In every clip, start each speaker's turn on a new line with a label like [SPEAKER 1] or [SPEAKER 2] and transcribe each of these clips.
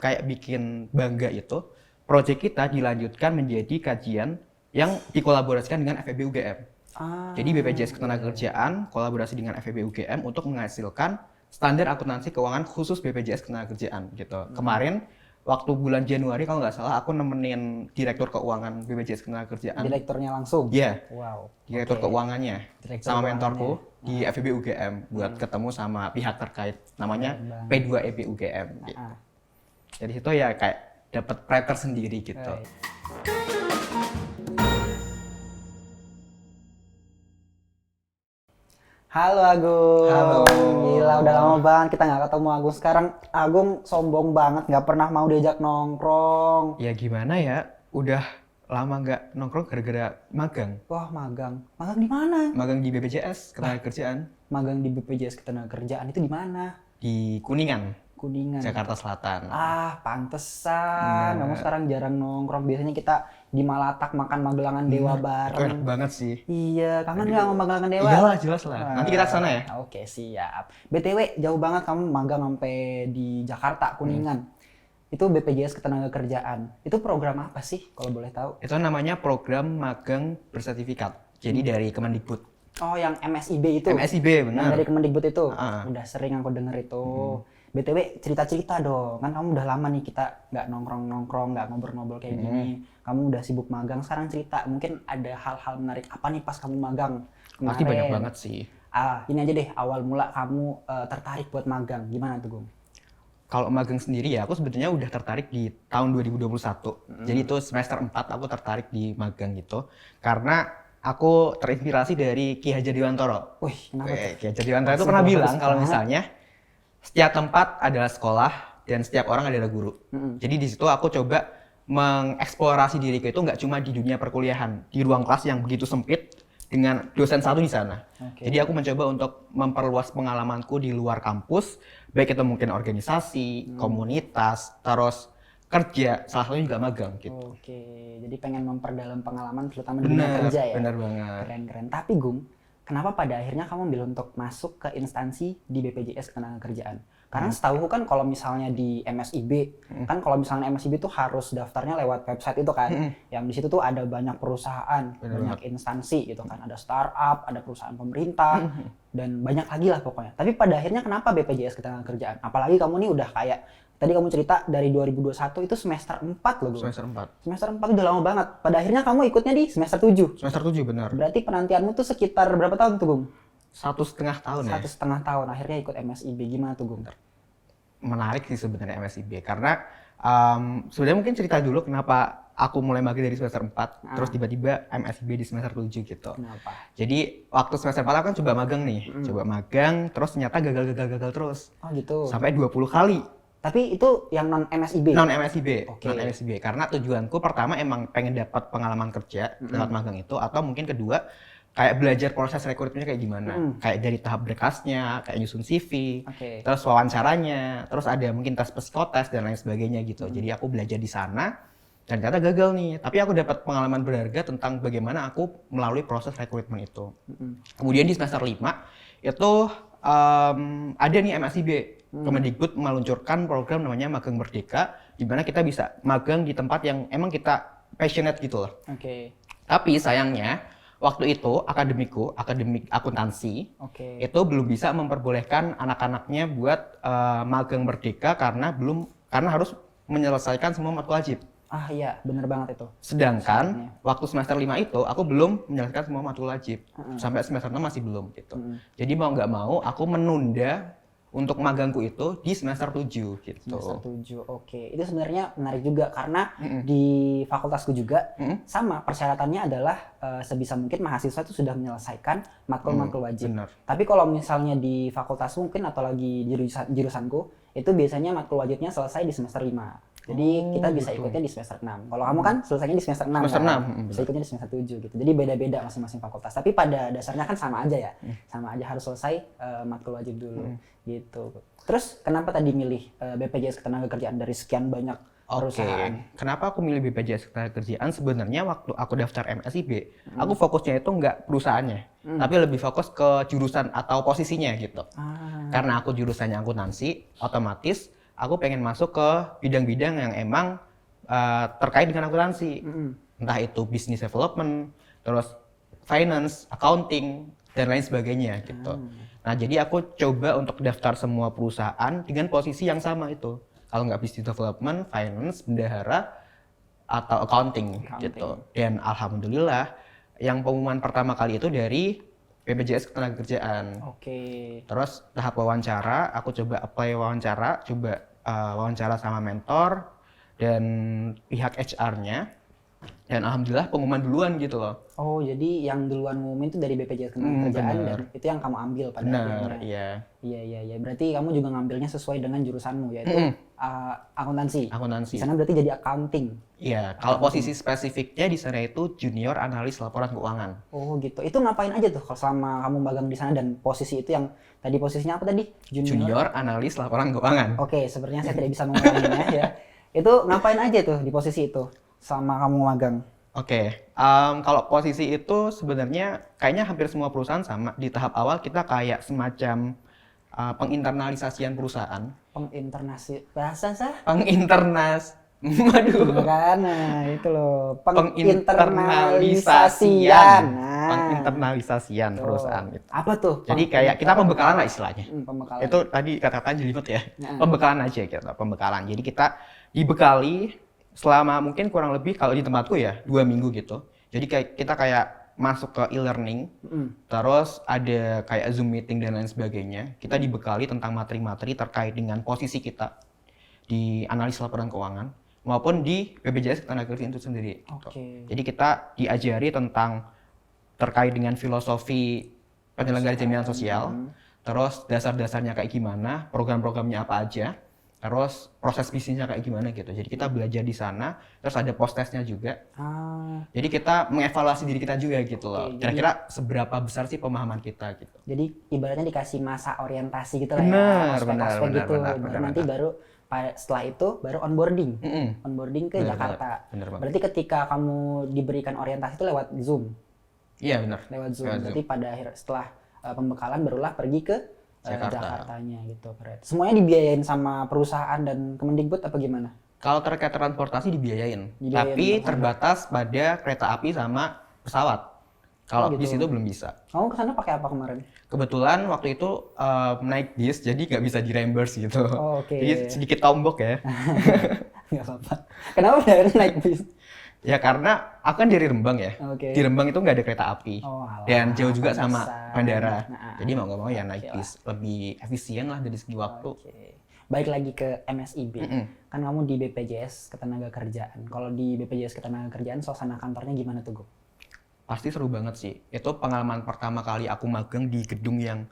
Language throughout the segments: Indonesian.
[SPEAKER 1] kayak bikin bangga itu, proyek kita dilanjutkan menjadi kajian yang dikolaborasikan dengan FEB UGM. Jadi BPJS Ketenagakerjaan kolaborasi dengan FEB UGM untuk menghasilkan standar akuntansi keuangan khusus BPJS Ketenagakerjaan gitu. Kemarin waktu bulan Januari kalau nggak salah aku nemenin direktur keuangan BPJS Ketenagakerjaan.
[SPEAKER 2] Direkturnya langsung?
[SPEAKER 1] Iya.
[SPEAKER 2] Wow.
[SPEAKER 1] Direktur keuangannya
[SPEAKER 2] Direktur
[SPEAKER 1] sama
[SPEAKER 2] keuangannya.
[SPEAKER 1] mentorku di FEB UGM buat ketemu sama pihak terkait namanya P2EP UGM. Gitu. Jadi itu ya kayak dapat pride tersendiri gitu.
[SPEAKER 2] Halo Agung.
[SPEAKER 1] Halo.
[SPEAKER 2] Gila udah lama banget kita nggak ketemu Agung. Sekarang Agung sombong banget nggak pernah mau diajak nongkrong.
[SPEAKER 1] Ya gimana ya, udah lama nggak nongkrong gara-gara magang.
[SPEAKER 2] Wah magang. Magang di mana?
[SPEAKER 1] Magang di BPJS Ketenagakerjaan.
[SPEAKER 2] Magang di BPJS Ketenagakerjaan itu di mana?
[SPEAKER 1] Di Kuningan,
[SPEAKER 2] Kuningan.
[SPEAKER 1] Jakarta Selatan.
[SPEAKER 2] Pantesan. Kamu sekarang jarang nongkrong. Biasanya kita di Malatak makan magelangan dewa
[SPEAKER 1] Itu
[SPEAKER 2] bareng.
[SPEAKER 1] enak banget sih.
[SPEAKER 2] Iya, kangen nggak sama magelangan dewa?
[SPEAKER 1] Iyalah, jelas lah. Nanti kita kesana ya.
[SPEAKER 2] Oke, siap. BTW, jauh banget kamu magang sampai di Jakarta, Kuningan. Itu BPJS Ketenagakerjaan. Itu program apa sih, kalau boleh tahu?
[SPEAKER 1] Itu namanya program magang bersertifikat. Jadi dari Kemendikbud.
[SPEAKER 2] Oh, yang MSIB itu?
[SPEAKER 1] MSIB,
[SPEAKER 2] Yang
[SPEAKER 1] benar.
[SPEAKER 2] dari Kemendikbud itu? Udah sering aku denger itu. BTW, cerita-cerita dong. Kan kamu udah lama nih kita nggak nongkrong-nongkrong, nggak ngobrol-ngobrol kayak gini. Kamu udah sibuk magang, sekarang cerita. Mungkin ada hal-hal menarik apa nih pas kamu magang kemarin?
[SPEAKER 1] Pasti banyak banget sih.
[SPEAKER 2] Ini aja deh, awal mula kamu tertarik buat magang. Gimana tuh, Gung?
[SPEAKER 1] Kalau magang sendiri ya, aku sebetulnya udah tertarik di tahun 2021. Jadi itu semester 4 aku tertarik di magang gitu. Karena aku terinspirasi dari Ki Hajar Dewantara.
[SPEAKER 2] Wih, kenapa tuh?
[SPEAKER 1] Ki Hajar Dewantara itu pernah bilang kalau misalnya setiap tempat adalah sekolah dan setiap orang adalah guru. Jadi di situ aku coba mengeksplorasi diriku itu nggak cuma di dunia perkuliahan, di ruang kelas yang begitu sempit dengan dosen satu di sana. Jadi aku mencoba untuk memperluas pengalamanku di luar kampus, baik itu mungkin organisasi, komunitas, terus kerja, salah satunya juga magang gitu.
[SPEAKER 2] Oke, jadi pengen memperdalam pengalaman terutama di dunia kerja ya?
[SPEAKER 1] Bener banget.
[SPEAKER 2] Keren-keren. Tapi Gung, kenapa pada akhirnya kamu memilih untuk masuk ke instansi di BPJS Ketenagakerjaan? Karena setahu kan kalau misalnya di MSIB, kan kalau misalnya MSIB itu harus daftarnya lewat website itu kan, yang di situ tuh ada banyak perusahaan, banyak instansi gitu kan, ada startup, ada perusahaan pemerintah, dan banyak lagi lah pokoknya. Tapi pada akhirnya kenapa BPJS Ketenagakerjaan? Apalagi kamu nih udah kayak, tadi kamu cerita dari 2021 itu semester 4 loh, Gung.
[SPEAKER 1] Semester 4.
[SPEAKER 2] Semester 4 udah lama banget. Pada akhirnya kamu ikutnya di semester 7.
[SPEAKER 1] Semester 7 benar.
[SPEAKER 2] Berarti penantianmu tuh sekitar berapa tahun tuh, Gung?
[SPEAKER 1] 1,5 tahun ya.
[SPEAKER 2] 1,5 tahun. Akhirnya ikut MSIB. Gimana tuh, Gung?
[SPEAKER 1] Menarik sih sebenarnya MSIB karena sebenarnya mungkin cerita dulu kenapa aku mulai magang dari semester 4 terus tiba-tiba MSIB di semester 7 gitu.
[SPEAKER 2] Kenapa?
[SPEAKER 1] Jadi waktu semester 4 aku kan coba magang nih, coba magang terus ternyata gagal terus.
[SPEAKER 2] Oh gitu.
[SPEAKER 1] Sampai 20 kali.
[SPEAKER 2] Tapi itu yang non MSIB?
[SPEAKER 1] Non MSIB, non MSIB. Karena tujuanku pertama emang pengen dapat pengalaman kerja lewat magang itu, atau mungkin kedua kayak belajar proses rekrutmennya kayak gimana, kayak dari tahap berkasnya, kayak nyusun CV, terus wawancaranya, terus ada mungkin tes psikotes dan lain sebagainya gitu. Jadi aku belajar di sana dan ternyata gagal nih. Tapi aku dapat pengalaman berharga tentang bagaimana aku melalui proses rekrutmen itu. Kemudian di semester 5 itu ada nih MSIB. Kemendikbud meluncurkan program namanya Magang Merdeka, di mana kita bisa magang di tempat yang emang kita passionate gitu loh. Tapi sayangnya waktu itu akademik akuntansi itu belum bisa memperbolehkan anak-anaknya buat magang merdeka karena harus menyelesaikan semua matkul wajib.
[SPEAKER 2] Ah iya, bener banget itu.
[SPEAKER 1] Sedangkan waktu semester 5 itu aku belum menyelesaikan semua matkul wajib. Sampai semester 6 masih belum gitu. Jadi mau nggak mau aku menunda untuk magangku itu di semester 7 gitu.
[SPEAKER 2] Semester 7, oke. Itu sebenarnya menarik juga karena di fakultasku juga sama persyaratannya adalah sebisa mungkin mahasiswa itu sudah menyelesaikan matkul-matkul wajib. Tapi kalau misalnya di fakultas mungkin atau lagi jurusanku itu biasanya matkul wajibnya selesai di semester 5. Jadi kita bisa ikutnya di semester 6. Kalau kamu kan selesainya di semester 6.
[SPEAKER 1] Semester 6.
[SPEAKER 2] Bisa ikutnya di semester 7 gitu. Jadi beda-beda masing-masing fakultas. Tapi pada dasarnya kan sama aja ya. Sama aja harus selesai matkul wajib dulu gitu. Terus kenapa tadi milih BPJS Ketenagakerjaan dari sekian banyak perusahaan?
[SPEAKER 1] Kenapa aku milih BPJS Ketenagakerjaan? Sebenarnya waktu aku daftar MSIB, aku fokusnya itu nggak perusahaannya, tapi lebih fokus ke jurusan atau posisinya gitu. Karena aku jurusannya akuntansi, otomatis aku pengen masuk ke bidang-bidang yang emang terkait dengan akuntansi. Entah itu business development, terus finance, accounting, dan lain sebagainya gitu. Nah, jadi aku coba untuk daftar semua perusahaan dengan posisi yang sama itu. Kalau nggak business development, finance, bendahara, atau accounting gitu. Dan alhamdulillah yang pengumuman pertama kali itu dari BPJS Ketenagakerjaan. Terus tahap wawancara, aku coba apply wawancara, wawancara sama mentor dan pihak HR-nya. Dan alhamdulillah pengumuman duluan gitu loh.
[SPEAKER 2] Oh, jadi yang duluan ngumumin itu dari BPJS Ketenagakerjaan dan itu yang kamu ambil pada akhirnya.
[SPEAKER 1] Iya.
[SPEAKER 2] Iya. Berarti kamu juga ngambilnya sesuai dengan jurusanmu, yaitu akuntansi. Di sana berarti jadi accounting.
[SPEAKER 1] Iya, kalau posisi spesifiknya di sana itu junior analis laporan keuangan.
[SPEAKER 2] Oh gitu. Itu ngapain aja tuh kalau selama kamu magang di sana dan posisi itu yang tadi posisinya apa tadi?
[SPEAKER 1] Junior analis laporan keuangan.
[SPEAKER 2] Oke, sepertinya saya tidak bisa mengulanginya ya. Itu ngapain aja tuh di posisi itu selama kamu magang?
[SPEAKER 1] Oke, kalau posisi itu sebenarnya kayaknya hampir semua perusahaan sama. Di tahap awal kita kayak semacam penginternalisasian perusahaan.
[SPEAKER 2] Bahasa sah?
[SPEAKER 1] Waduh.
[SPEAKER 2] Bukan, nah itu loh.
[SPEAKER 1] Penginternalisasian. Penginternalisasian perusahaan itu.
[SPEAKER 2] Apa tuh?
[SPEAKER 1] Jadi kayak kita pembekalan lah istilahnya.
[SPEAKER 2] Pembekalan.
[SPEAKER 1] Itu tadi kata-kata jelimet ya. Pembekalan aja gitu, pembekalan. Jadi kita dibekali selama mungkin kurang lebih kalau di tempatku ya 2 minggu gitu. Jadi kita kayak masuk ke e-learning, terus ada kayak Zoom meeting dan lain sebagainya. Kita dibekali tentang materi-materi terkait dengan posisi kita di analis laporan keuangan maupun di BPJS Ketenagakerjaan itu sendiri. Gitu. Jadi kita diajari tentang terkait dengan filosofi penyelenggara jaminan sosial, terus dasar-dasarnya kayak gimana, program-programnya apa aja. Terus proses bisnisnya kayak gimana gitu. Jadi kita belajar di sana, terus ada post-testnya juga. Jadi kita mengevaluasi diri kita juga gitu loh. Kira-kira seberapa besar sih pemahaman kita gitu.
[SPEAKER 2] Jadi ibaratnya dikasih masa orientasi gitu lah ya.
[SPEAKER 1] Benar.
[SPEAKER 2] Nanti baru setelah itu baru onboarding. Onboarding ke Jakarta. Berarti ketika kamu diberikan orientasi itu lewat Zoom.
[SPEAKER 1] Iya benar.
[SPEAKER 2] Lewat Zoom. Berarti pada akhir setelah pembekalan barulah pergi ke Jakartanya gitu. Semuanya dibiayain sama perusahaan dan Kemendikbud apa gimana?
[SPEAKER 1] Kalau terkait transportasi dibiayain tapi terbatas pada kereta api sama pesawat. Kalau bis itu belum bisa.
[SPEAKER 2] Kamu kesana pakai apa kemarin?
[SPEAKER 1] Kebetulan waktu itu naik bis, jadi nggak bisa di-reimburse gitu.
[SPEAKER 2] Oke.
[SPEAKER 1] Jadi sedikit tombok ya.
[SPEAKER 2] Nggak apa-apa. Kenapa akhirnya naik bis?
[SPEAKER 1] Ya karena aku kan dari Rembang ya. Di Rembang itu nggak ada kereta api. Dan jauh juga sama bandara. Jadi mau nggak mau ya naik bis. Lebih efisien lah dari segi waktu.
[SPEAKER 2] Baik lagi ke MSIB. Kan kamu di BPJS Ketenagakerjaan. Kalau di BPJS Ketenagakerjaan suasana kantornya gimana tuh, Go?
[SPEAKER 1] Pasti seru banget sih. Itu pengalaman pertama kali aku magang di gedung yang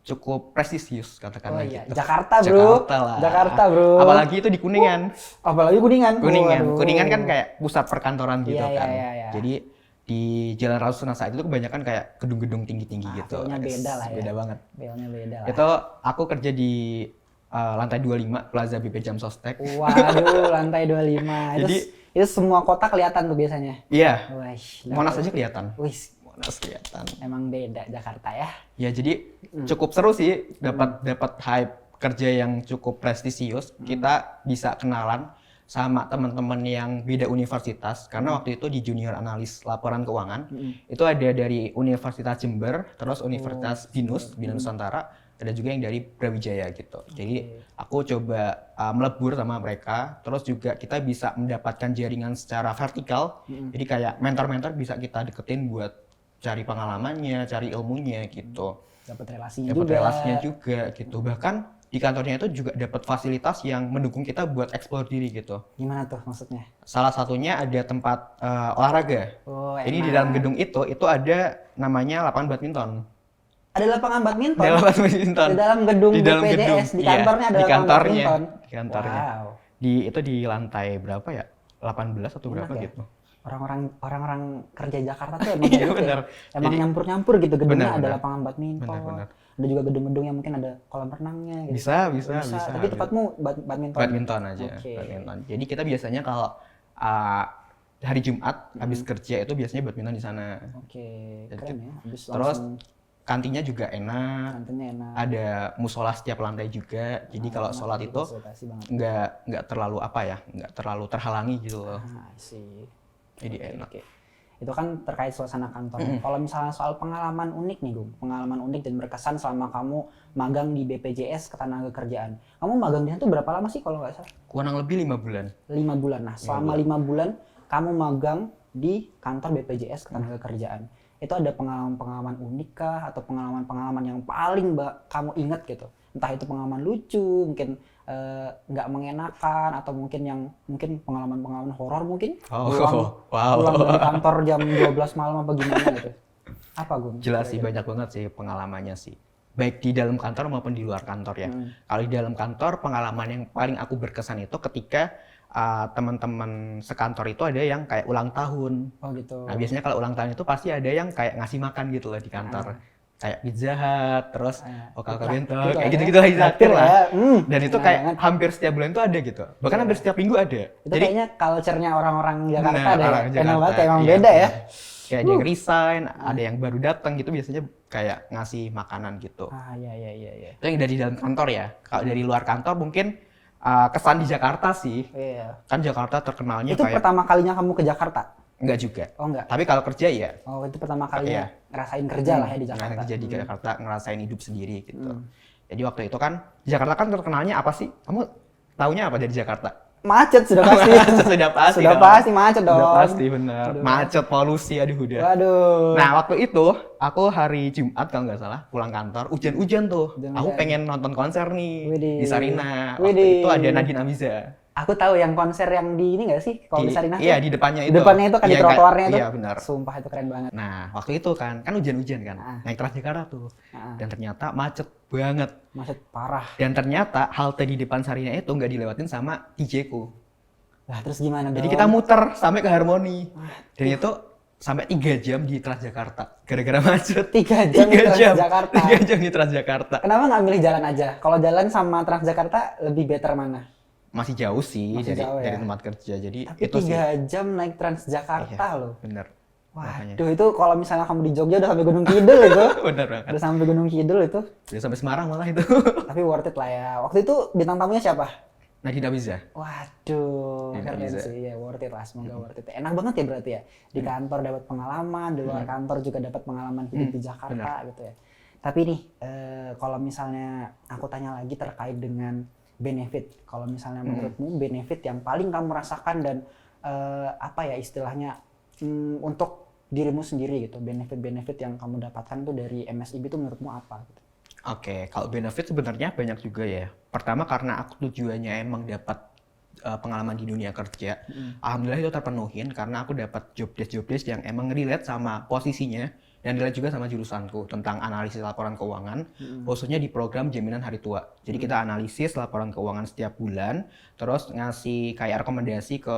[SPEAKER 1] cukup prestisius katakanlah gitu.
[SPEAKER 2] Jakarta bro. Jakarta bro.
[SPEAKER 1] Apalagi itu di Kuningan.
[SPEAKER 2] Apalagi Kuningan.
[SPEAKER 1] Kuningan kan kayak pusat perkantoran gitu kan. Jadi di Jalan Rasuna Said itu kebanyakan kayak gedung-gedung tinggi-tinggi gitu.
[SPEAKER 2] Feelnya beda lah ya.
[SPEAKER 1] Beda banget.
[SPEAKER 2] Feelnya beda lah.
[SPEAKER 1] Itu aku kerja di lantai 25 Plaza BP Jam Sostek.
[SPEAKER 2] Waduh, lantai 25. Jadi itu semua kota kelihatan tuh biasanya.
[SPEAKER 1] Iya. Monas aja kelihatan. Monas kelihatan.
[SPEAKER 2] Emang beda Jakarta ya.
[SPEAKER 1] Ya jadi cukup seru sih dapat hype kerja yang cukup prestisius. Kita bisa kenalan sama teman-teman yang beda universitas karena waktu itu di junior analis laporan keuangan itu ada dari Universitas Jember, terus Universitas Bina Nusantara, ada juga yang dari Brawijaya gitu. Jadi aku coba melebur sama mereka, terus juga kita bisa mendapatkan jaringan secara vertikal. Jadi kayak mentor-mentor bisa kita deketin buat cari pengalamannya, cari ilmunya gitu.
[SPEAKER 2] Dapat relasinya
[SPEAKER 1] juga gitu. Bahkan di kantornya itu juga dapat fasilitas yang mendukung kita buat explore diri gitu.
[SPEAKER 2] Gimana tuh maksudnya?
[SPEAKER 1] Salah satunya ada tempat olahraga. Jadi di dalam gedung itu ada namanya lapangan badminton.
[SPEAKER 2] Ada lapangan badminton?
[SPEAKER 1] Ada lapangan badminton.
[SPEAKER 2] Di dalam gedung BPJS, di kantornya ada lapangan badminton?
[SPEAKER 1] Di kantornya.
[SPEAKER 2] Wow.
[SPEAKER 1] Itu di lantai berapa ya? 18 atau berapa gitu.
[SPEAKER 2] Orang-orang kerja Jakarta tuh emang gitu ya. Emang nyampur-nyampur gitu gedungnya ada lapangan badminton. Ada juga gedung-gedung yang mungkin ada kolam renangnya gitu.
[SPEAKER 1] Bisa.
[SPEAKER 2] Tapi tempatmu badminton?
[SPEAKER 1] Badminton aja. Badminton. Jadi kita biasanya kalau hari Jumat habis kerja itu biasanya badminton di sana.
[SPEAKER 2] Keren ya.
[SPEAKER 1] Terus kantinnya juga enak.
[SPEAKER 2] Kantinnya enak.
[SPEAKER 1] Ada musola setiap lantai juga. Jadi kalau sholat itu nggak terlalu apa ya, nggak terlalu terhalangi gitu loh.
[SPEAKER 2] Sih.
[SPEAKER 1] Jadi enak.
[SPEAKER 2] Okay. Itu kan terkait suasana kantor. Kalau misalnya soal pengalaman unik nih, Gung. Pengalaman unik dan berkesan selama kamu magang di BPJS Ketenagakerjaan. Kamu magang di sana tuh berapa lama sih kalau nggak salah?
[SPEAKER 1] Kurang lebih 5 bulan.
[SPEAKER 2] 5 bulan. Nah, selama 5 bulan kamu magang di kantor BPJS Ketenagakerjaan. Itu ada pengalaman-pengalaman unik kah? Atau pengalaman-pengalaman yang paling kamu ingat gitu? Entah itu pengalaman lucu, mungkin nggak mengenakan, atau mungkin pengalaman-pengalaman horor mungkin pulang dari kantor jam 12 malam apa gimana gitu. Apa Gung?
[SPEAKER 1] Jelas sih, banyak banget sih pengalamannya sih. Baik di dalam kantor maupun di luar kantor ya. Kalau di dalam kantor, pengalaman yang paling aku berkesan itu ketika teman-teman sekantor itu ada yang kayak ulang tahun.
[SPEAKER 2] Oh gitu.
[SPEAKER 1] Nah biasanya kalau ulang tahun itu pasti ada yang kayak ngasih makan gitu loh di kantor. Kayak Pizza Hut, terus Oka Bento, kayak gitu-gitu lah ditraktir lah. Dan itu kayak hampir setiap bulan itu ada gitu. Bahkan hampir setiap minggu ada.
[SPEAKER 2] Itu jadi kayaknya culture-nya orang-orang Jakarta deh. Enak banget, emang
[SPEAKER 1] iya,
[SPEAKER 2] beda ya.
[SPEAKER 1] Kayak ada yang resign, ada yang baru datang gitu, biasanya kayak ngasih makanan gitu.
[SPEAKER 2] Iya.
[SPEAKER 1] Itu yang dari dalam kantor ya. Kalau dari luar kantor mungkin kesan di Jakarta sih.
[SPEAKER 2] Iya.
[SPEAKER 1] Kan Jakarta terkenalnya
[SPEAKER 2] itu
[SPEAKER 1] kayak...
[SPEAKER 2] pertama kalinya kamu ke Jakarta?
[SPEAKER 1] Enggak juga.
[SPEAKER 2] Oh enggak.
[SPEAKER 1] Tapi kalau kerja ya.
[SPEAKER 2] Oh itu pertama kalinya ngerasain kerja lah ya di Jakarta.
[SPEAKER 1] Kerja di Jakarta, ngerasain hidup sendiri gitu. Jadi waktu itu kan Jakarta kan terkenalnya apa sih? Kamu taunya apa dari Jakarta?
[SPEAKER 2] Macet sudah pasti.
[SPEAKER 1] Sudah pasti.
[SPEAKER 2] Sudah pasti macet dong.
[SPEAKER 1] Sudah pasti benar. Macet, polusi, aduh udah.
[SPEAKER 2] Waduh.
[SPEAKER 1] Nah waktu itu aku hari Jumat kalau nggak salah pulang kantor, hujan-hujan tuh. Aku pengen nonton konser nih di Sarina. Waktu itu ada Nadine Amiza.
[SPEAKER 2] Aku tahu yang konser yang di ini nggak sih? Kalau di Sarinah
[SPEAKER 1] iya, di depannya itu.
[SPEAKER 2] Depannya itu kan di trotoarnya itu.
[SPEAKER 1] Iya, benar.
[SPEAKER 2] Sumpah itu keren banget.
[SPEAKER 1] Nah, waktu itu kan hujan-hujan kan. Naik Transjakarta tuh. Dan ternyata macet banget.
[SPEAKER 2] Macet parah.
[SPEAKER 1] Dan ternyata halte di depan Sarinah itu nggak dilewatin sama DJ-ku.
[SPEAKER 2] Lah, terus gimana dong?
[SPEAKER 1] Jadi kita muter sampai ke Harmoni. Dan itu sampai 3 jam di Transjakarta. Gara-gara macet.
[SPEAKER 2] 3 jam di Transjakarta.
[SPEAKER 1] 3 jam di Transjakarta.
[SPEAKER 2] Kenapa nggak milih jalan aja? Kalau jalan sama Transjakarta lebih better mana?
[SPEAKER 1] Masih jauh sih dari tempat kerja, jadi
[SPEAKER 2] tapi
[SPEAKER 1] itu
[SPEAKER 2] 3 jam naik Transjakarta loh.
[SPEAKER 1] Bener.
[SPEAKER 2] Waduh, itu kalau misalnya kamu di Jogja udah sampai Gunung Kidul itu.
[SPEAKER 1] Bener banget.
[SPEAKER 2] Udah sampai Gunung Kidul itu.
[SPEAKER 1] Udah sampai Semarang malah itu.
[SPEAKER 2] Tapi worth it lah ya. Waktu itu bintang tamunya siapa?
[SPEAKER 1] Nadine Amiza.
[SPEAKER 2] Waduh, keren sih ya, worth it lah, semoga worth it. Enak banget ya berarti ya. Di kantor dapat pengalaman, di luar kantor juga dapat pengalaman hidup di Jakarta gitu ya. Tapi nih, kalau misalnya aku tanya lagi terkait dengan benefit. Kalau misalnya menurutmu benefit yang paling kamu rasakan dan apa ya istilahnya untuk dirimu sendiri gitu, benefit-benefit yang kamu dapatkan tuh dari MSIB itu menurutmu apa? Gitu?
[SPEAKER 1] Oke, kalau benefit sebenarnya banyak juga ya. Pertama karena aku tujuannya emang dapat pengalaman di dunia kerja. Alhamdulillah itu terpenuhin karena aku dapat job desk yang emang relate sama posisinya. Dan relate juga sama jurusanku tentang analisis laporan keuangan, khususnya di program jaminan hari tua. Jadi kita analisis laporan keuangan setiap bulan, terus ngasih kayak rekomendasi ke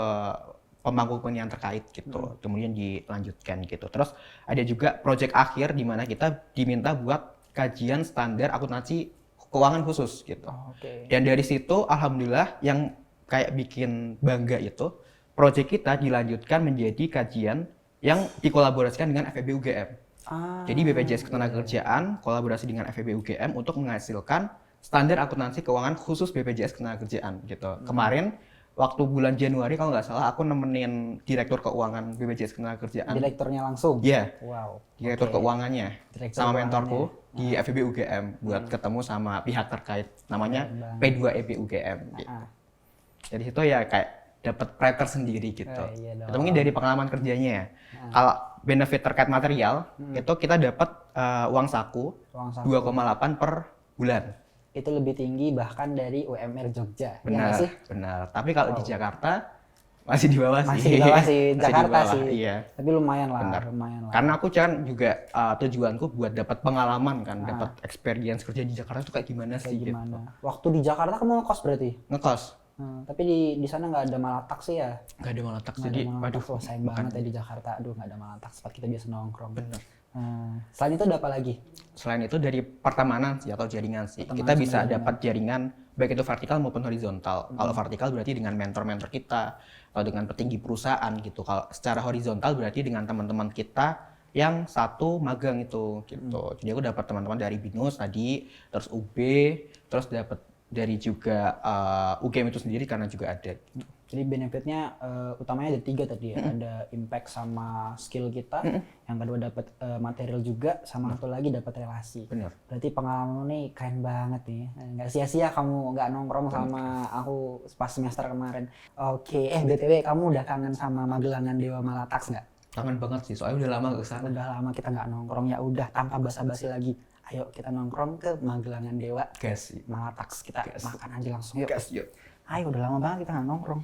[SPEAKER 1] pemangku kepentingan terkait gitu, kemudian dilanjutkan gitu. Terus ada juga project akhir di mana kita diminta buat kajian standar akuntansi keuangan khusus gitu. Dan dari situ alhamdulillah yang kayak bikin bangga itu, project kita dilanjutkan menjadi kajian yang dikolaborasikan dengan FEB UGM. Jadi BPJS Ketenagakerjaan kolaborasi dengan FEB UGM untuk menghasilkan standar akuntansi keuangan khusus BPJS Ketenagakerjaan gitu. Kemarin waktu bulan Januari kalau nggak salah aku nemenin direktur keuangan BPJS Ketenagakerjaan.
[SPEAKER 2] Direkturnya langsung?
[SPEAKER 1] Iya.
[SPEAKER 2] Wow.
[SPEAKER 1] Direktur keuangannya sama mentorku di FEB UGM buat ketemu sama pihak terkait namanya P2EP UGM. Gitu. Dari situ ya kayak dapat pride tersendiri gitu. Itu mungkin dari pengalaman kerjanya ya. Kalau benefit terkait material itu kita dapat uang saku 2,8 per bulan.
[SPEAKER 2] Itu lebih tinggi bahkan dari UMR Jogja.
[SPEAKER 1] Benar, ya sih? Benar. Tapi kalau di Jakarta masih di bawah sih.
[SPEAKER 2] Masih di bawah sih, Jakarta
[SPEAKER 1] bawah,
[SPEAKER 2] sih.
[SPEAKER 1] Iya.
[SPEAKER 2] Tapi lumayan lah,
[SPEAKER 1] lumayan lah. Karena aku kan juga tujuanku buat dapat pengalaman kan, dapat experience kerja di Jakarta itu kayak gimana sih
[SPEAKER 2] gimana?
[SPEAKER 1] gitu.
[SPEAKER 2] Waktu di Jakarta kamu ngekos berarti?
[SPEAKER 1] Ngekos.
[SPEAKER 2] Tapi di sana nggak ada Malatak sih ya?
[SPEAKER 1] Nggak ada Malatak, jadi
[SPEAKER 2] waduh sayang banget ya di Jakarta. Aduh nggak ada Malatak, tempat kita biasa nongkrong.
[SPEAKER 1] Bener.
[SPEAKER 2] Selain itu ada apa lagi?
[SPEAKER 1] Selain itu dari pertemanan sih atau jaringan sih. Kita bisa dapat jaringan baik itu vertikal maupun horizontal. Kalau vertikal berarti dengan mentor-mentor kita atau dengan petinggi perusahaan gitu. Kalau secara horizontal berarti dengan teman-teman kita yang satu magang itu gitu. Jadi aku dapat teman-teman dari BINUS tadi, terus UB, terus dapat dari juga UGM itu sendiri karena juga ada gitu.
[SPEAKER 2] Jadi benefitnya utamanya ada 3 tadi ya, ada impact sama skill kita, yang kedua dapat material juga, sama satu lagi dapat relasi.
[SPEAKER 1] Benar.
[SPEAKER 2] Berarti pengalaman nih keren banget nih, nggak sia-sia kamu nggak nongkrong sama aku pas semester kemarin. Oke, BTW kamu udah kangen sama Magelangan Dewa Malatax nggak?
[SPEAKER 1] Kangen banget sih, soalnya udah lama gak kesana.
[SPEAKER 2] Udah lama kita nggak nongkrong, ya udah tanpa basa-basi lagi. Ayo kita nongkrong ke Magelangan Dewa
[SPEAKER 1] Gas sih.
[SPEAKER 2] Malatax, kita makan aja langsung. Yuk.
[SPEAKER 1] Gas yuk.
[SPEAKER 2] Ayo udah lama banget kita nggak nongkrong.